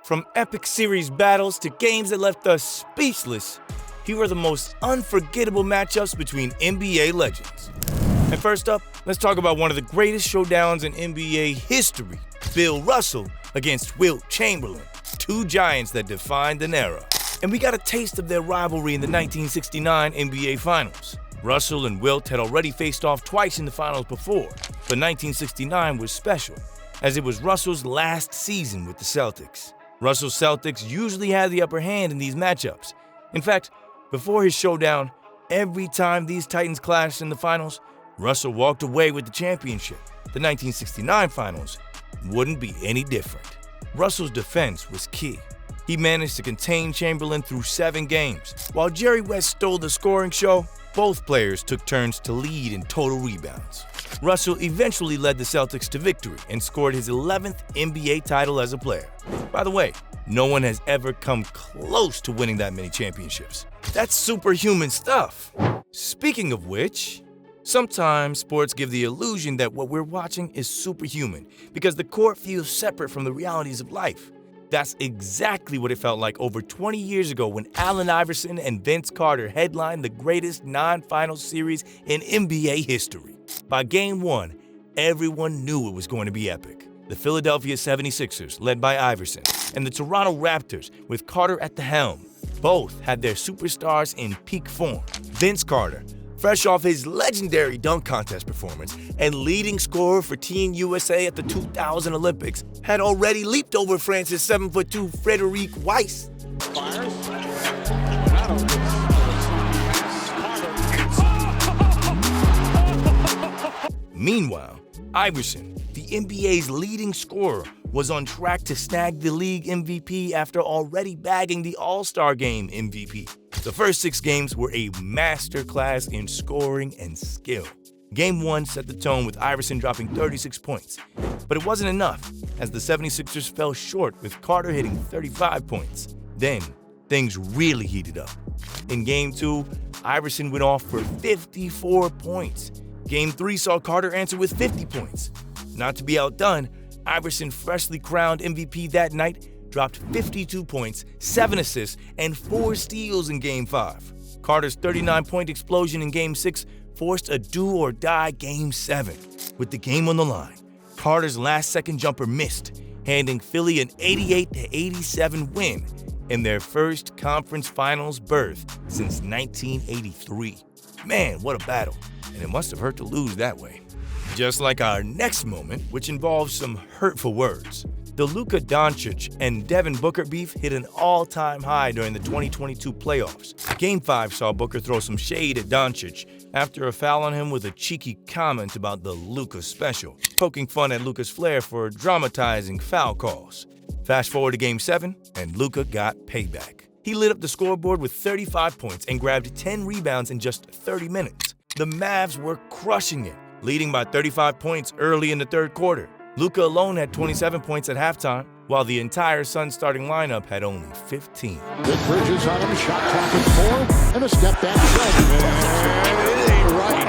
From epic series battles to games that left us speechless, here are the most unforgettable matchups between NBA legends. And first up, let's talk about one of the greatest showdowns in NBA history, Bill Russell against Wilt Chamberlain, two giants that defined an era. And we got a taste of their rivalry in the 1969 NBA Finals. Russell and Wilt had already faced off twice in the finals before, but 1969 was special, as it was Russell's last season with the Celtics. Russell's Celtics usually had the upper hand in these matchups. In fact, before his showdown, every time these Titans clashed in the finals, Russell walked away with the championship. The 1969 finals wouldn't be any different. Russell's defense was key. He managed to contain Chamberlain through 7 games. While Jerry West stole the scoring show, both players took turns to lead in total rebounds. Russell eventually led the Celtics to victory and scored his 11th NBA title as a player. By the way, no one has ever come close to winning that many championships. That's superhuman stuff. Speaking of which, sometimes sports give the illusion that what we're watching is superhuman because the court feels separate from the realities of life. That's exactly what it felt like over 20 years ago when Allen Iverson and Vince Carter headlined the greatest non-final series in NBA history. By Game 1, everyone knew it was going to be epic. The Philadelphia 76ers, led by Iverson, and the Toronto Raptors, with Carter at the helm, both had their superstars in peak form. Vince Carter, fresh off his legendary dunk contest performance and leading scorer for Team USA at the 2000 Olympics, had already leaped over France's 7'2" Frédéric Weiss. Meanwhile, Iverson, the NBA's leading scorer, was on track to snag the league MVP after already bagging the All-Star Game MVP. The first 6 games were a masterclass in scoring and skill. Game 1 set the tone with Iverson dropping 36 points, but it wasn't enough as the 76ers fell short with Carter hitting 35 points. Then, things really heated up. In Game 2, Iverson went off for 54 points. Game 3 saw Carter answer with 50 points. Not to be outdone, Iverson, freshly crowned MVP that night, dropped 52 points, 7 assists, and 4 steals in Game 5. Carter's 39-point explosion in Game 6 forced a do-or-die Game 7. With the game on the line, Carter's last-second jumper missed, handing Philly an 88-87 win in their first conference finals berth since 1983. Man, what a battle, and it must have hurt to lose that way. Just like our next moment, which involves some hurtful words. The Luka Doncic and Devin Booker beef hit an all-time high during the 2022 playoffs. Game 5 saw Booker throw some shade at Doncic after a foul on him with a cheeky comment about the Luka special, poking fun at Luka's flair for dramatizing foul calls. Fast forward to Game 7, and Luka got payback. He lit up the scoreboard with 35 points and grabbed 10 rebounds in just 30 minutes. The Mavs were crushing it, leading by 35 points early in the third quarter. Luka alone had 27 points at halftime, while the entire Suns starting lineup had only 15. Good Bridges on him, shot clock at 4, and a step back shot. It ain't right.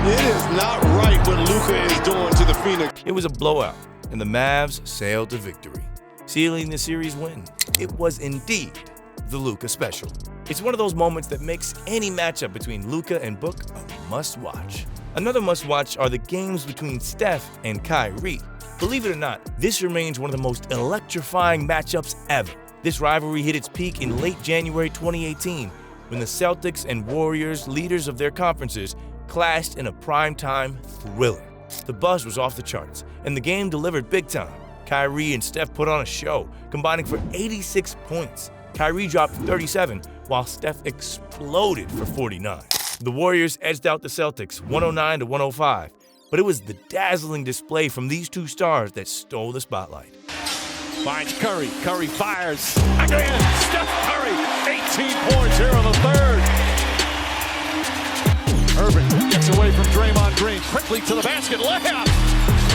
It is not right what Luka is doing to the Phoenix. It was a blowout, and the Mavs sailed to victory, sealing the series win. It was indeed the Luka special. It's one of those moments that makes any matchup between Luka and Book a must-watch. Another must-watch are the games between Steph and Kyrie. Believe it or not, this remains one of the most electrifying matchups ever. This rivalry hit its peak in late January 2018 when the Celtics and Warriors, leaders of their conferences, clashed in a primetime thriller. The buzz was off the charts, and the game delivered big time. Kyrie and Steph put on a show, combining for 86 points. Kyrie dropped 37, while Steph exploded for 49. The Warriors edged out the Celtics 109-105, but it was the dazzling display from these two stars that stole the spotlight. Finds Curry. Curry fires. Again, Steph Curry, 18 points here in the third. Irving gets away from Draymond Green. Quickly to the basket. Layup.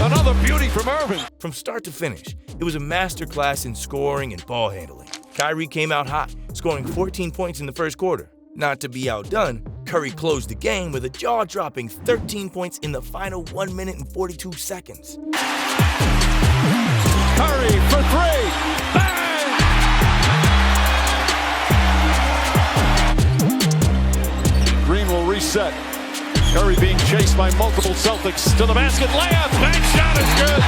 Another beauty from Irving. From start to finish, it was a masterclass in scoring and ball handling. Kyrie came out hot, scoring 14 points in the first quarter. Not to be outdone, Curry closed the game with a jaw-dropping 13 points in the final 1 minute and 42 seconds. Curry for 3. Bang! set. Curry being chased by multiple Celtics to the basket. Layup. Bank shot is good.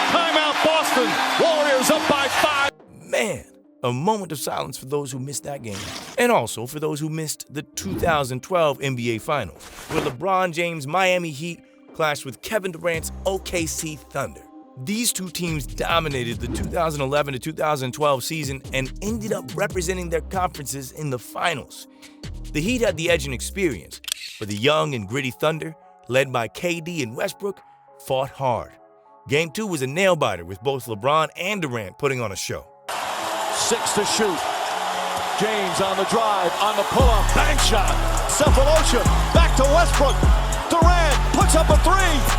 Timeout Boston. Warriors up by 5. Man, a moment of silence for those who missed that game. And also for those who missed the 2012 NBA Finals, where LeBron James' Miami Heat clashed with Kevin Durant's OKC Thunder. These two teams dominated the 2011 to 2012 season and ended up representing their conferences in the finals. The Heat had the edge in experience, but the young and gritty Thunder, led by KD and Westbrook, fought hard. Game 2 was a nail-biter with both LeBron and Durant putting on a show. 6 to shoot. James on the drive, on the pull-up, bank shot. Cephalosha, back to Westbrook. Durant puts up a 3.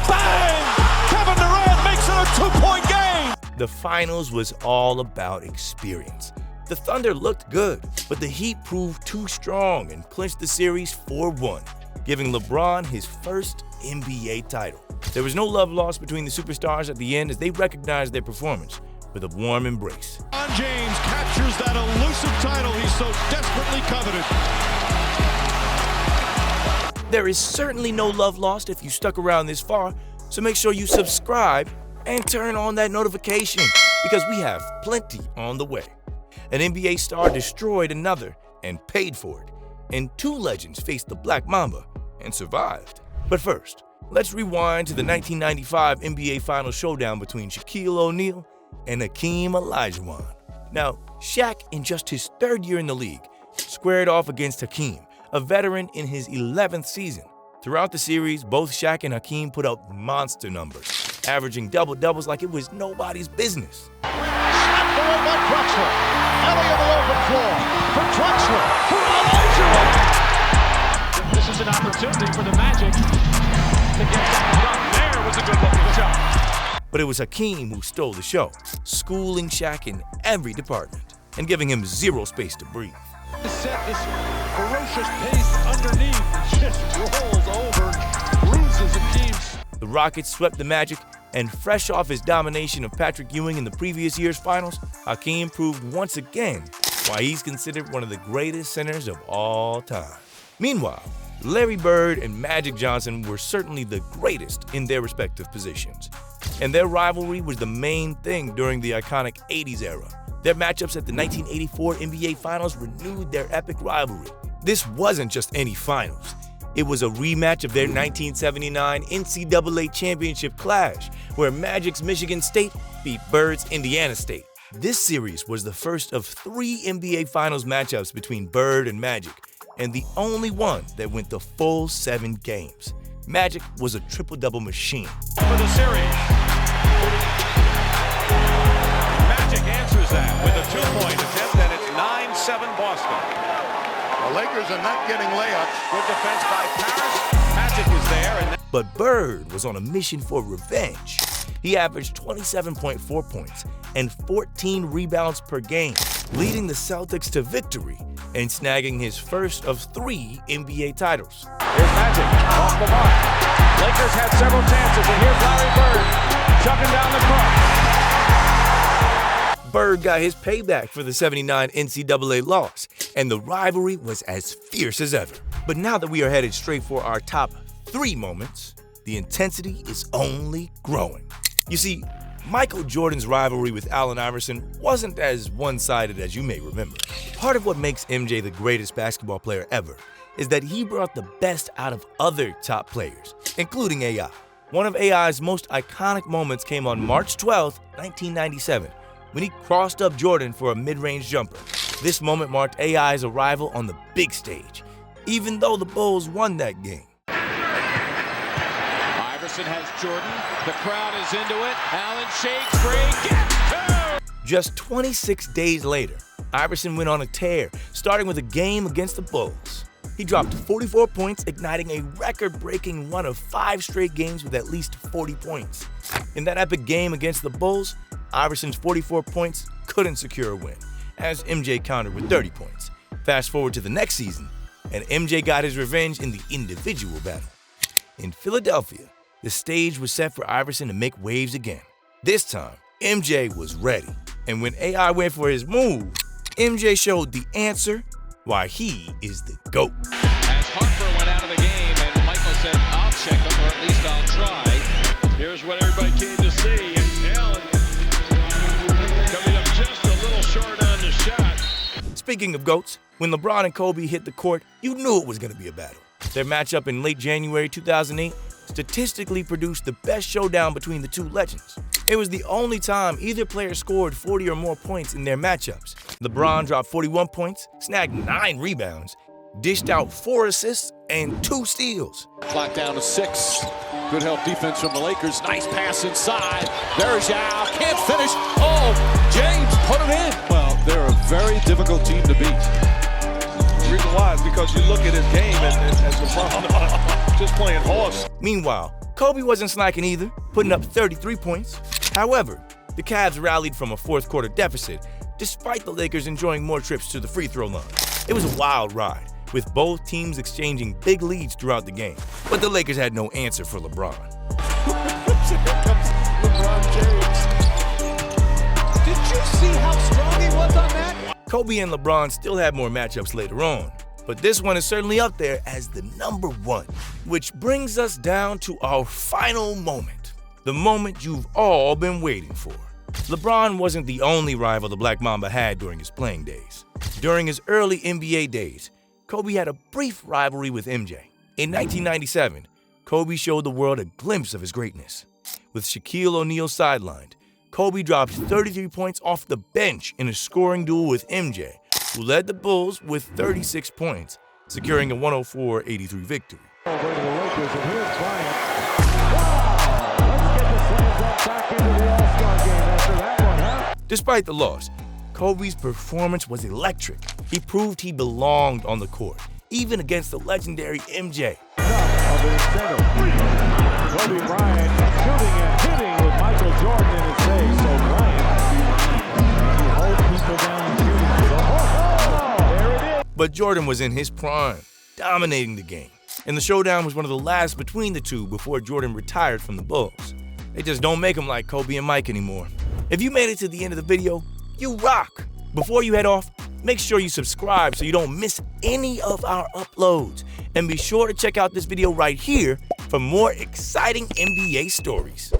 Bang! Kevin Durant makes it a 2-point game. The finals was all about experience. The Thunder looked good, but the Heat proved too strong and clinched the series 4-1, giving LeBron his first NBA title. There was no love lost between the superstars at the end as they recognized their performance with a warm embrace. LeBron James captures that elusive title he so desperately coveted. There is certainly no love lost if you stuck around this far, so make sure you subscribe and turn on that notification because we have plenty on the way. An NBA star destroyed another and paid for it, and 2 legends faced the Black Mamba and survived. But first, let's rewind to the 1995 NBA Finals showdown between Shaquille O'Neal and Hakeem Olajuwon. Now, Shaq, in just his 3rd year in the league, squared off against Hakeem, a veteran in his 11th season. Throughout the series, both Shaq and Hakeem put up monster numbers, averaging double-doubles like it was nobody's business. Snapped away by Drexler. Ellie on the open floor. For Drexler. For Olajuwon. This is an opportunity for the Magic to get something done. There was a good-looking shot. But it was Hakeem who stole the show, schooling Shaq in every department and giving him zero space to breathe. Set this ferocious pace underneath, just rolls over, bruises Hakeem's. The Rockets swept the Magic, and fresh off his domination of Patrick Ewing in the previous year's finals, Hakeem proved once again why he's considered one of the greatest centers of all time. Meanwhile, Larry Bird and Magic Johnson were certainly the greatest in their respective positions, and their rivalry was the main thing during the iconic 80s era. Their matchups at the 1984 NBA Finals renewed their epic rivalry. This wasn't just any finals. It was a rematch of their 1979 NCAA championship clash, where Magic's Michigan State beat Bird's Indiana State. This series was the first of 3 NBA Finals matchups between Bird and Magic, and the only one that went the full 7 games. Magic was a triple-double machine. For the series. Magic answers that with a 2-point attempt, and it's 9-7 Boston. The Lakers are not getting layups. Good defense by Paris. Magic is there. And But Bird was on a mission for revenge. He averaged 27.4 points and 14 rebounds per game, leading the Celtics to victory and snagging his first of 3 NBA titles. here's Magic off the mark. Lakers had several chances, and here's Larry Bird chucking down the court. Bird got his payback for the '79 NCAA loss, and the rivalry was as fierce as ever. But now that we are headed straight for our top 3 moments, the intensity is only growing. You see, Michael Jordan's rivalry with Allen Iverson wasn't as one-sided as you may remember. Part of what makes MJ the greatest basketball player ever is that he brought the best out of other top players, including AI. One of AI's most iconic moments came on March 12, 1997, when he crossed up Jordan for a mid-range jumper. This moment marked AI's arrival on the big stage, even though the Bulls won that game. Iverson has Jordan. The crowd is into it. Allen shakes free. Get 2! Just 26 days later, Iverson went on a tear, starting with a game against the Bulls. He dropped 44 points, igniting a record-breaking run of 5 straight games with at least 40 points. In that epic game against the Bulls, Iverson's 44 points couldn't secure a win, as MJ countered with 30 points. Fast forward to the next season, and MJ got his revenge in the individual battle. In Philadelphia, the stage was set for Iverson to make waves again. This time, MJ was ready, and when AI went for his move, MJ showed the answer why he is the GOAT. As Harper went out of the game, check them, or at least I'll try. Here's what everybody came to see. And Allen coming up just a little short on the shot. Speaking of GOATs, when LeBron and Kobe hit the court, you knew it was going to be a battle. Their matchup in late January 2008 statistically produced the best showdown between the two legends. It was the only time either player scored 40 or more points in their matchups. LeBron dropped 41 points, snagged 9 rebounds, dished out 4 assists, and 2 steals. Clock down to 6. Good help defense from the Lakers. Nice pass inside. There's Yao. Can't finish. Oh, James put it in. Well, they're a very difficult team to beat. The reason why is because you look at his game and LeBron just playing horse. Meanwhile, Kobe wasn't slacking either, putting up 33 points. However, the Cavs rallied from a fourth-quarter deficit, despite the Lakers enjoying more trips to the free throw line. It was a wild ride, with both teams exchanging big leads throughout the game. But the Lakers had no answer for LeBron. Here comes LeBron James. Did you see how strong he was on that? Kobe and LeBron still had more matchups later on, but this one is certainly up there as the number 1. Which brings us down to our final moment, the moment you've all been waiting for. LeBron wasn't the only rival the Black Mamba had during his playing days. During his early NBA days, Kobe had a brief rivalry with MJ. In 1997, Kobe showed the world a glimpse of his greatness. With Shaquille O'Neal sidelined, Kobe dropped 33 points off the bench in a scoring duel with MJ, who led the Bulls with 36 points, securing a 104-83 victory. Over to the Lakers, and here's Bryant. Wow! Let's get the Slams up back into the All-Star game after that one, huh? Despite the loss, Kobe's performance was electric. He proved he belonged on the court, even against the legendary MJ. Of the center. Kobe Bryant shooting and hitting with Michael Jordan in his face. So Bryant, he holds people down and shooting. So, there it is. But Jordan was in his prime, dominating the game. And the showdown was one of the last between the two before Jordan retired from the Bulls. They just don't make them like Kobe and Mike anymore. If you made it to the end of the video, you rock! Before you head off, make sure you subscribe so you don't miss any of our uploads. And be sure to check out this video right here for more exciting NBA stories.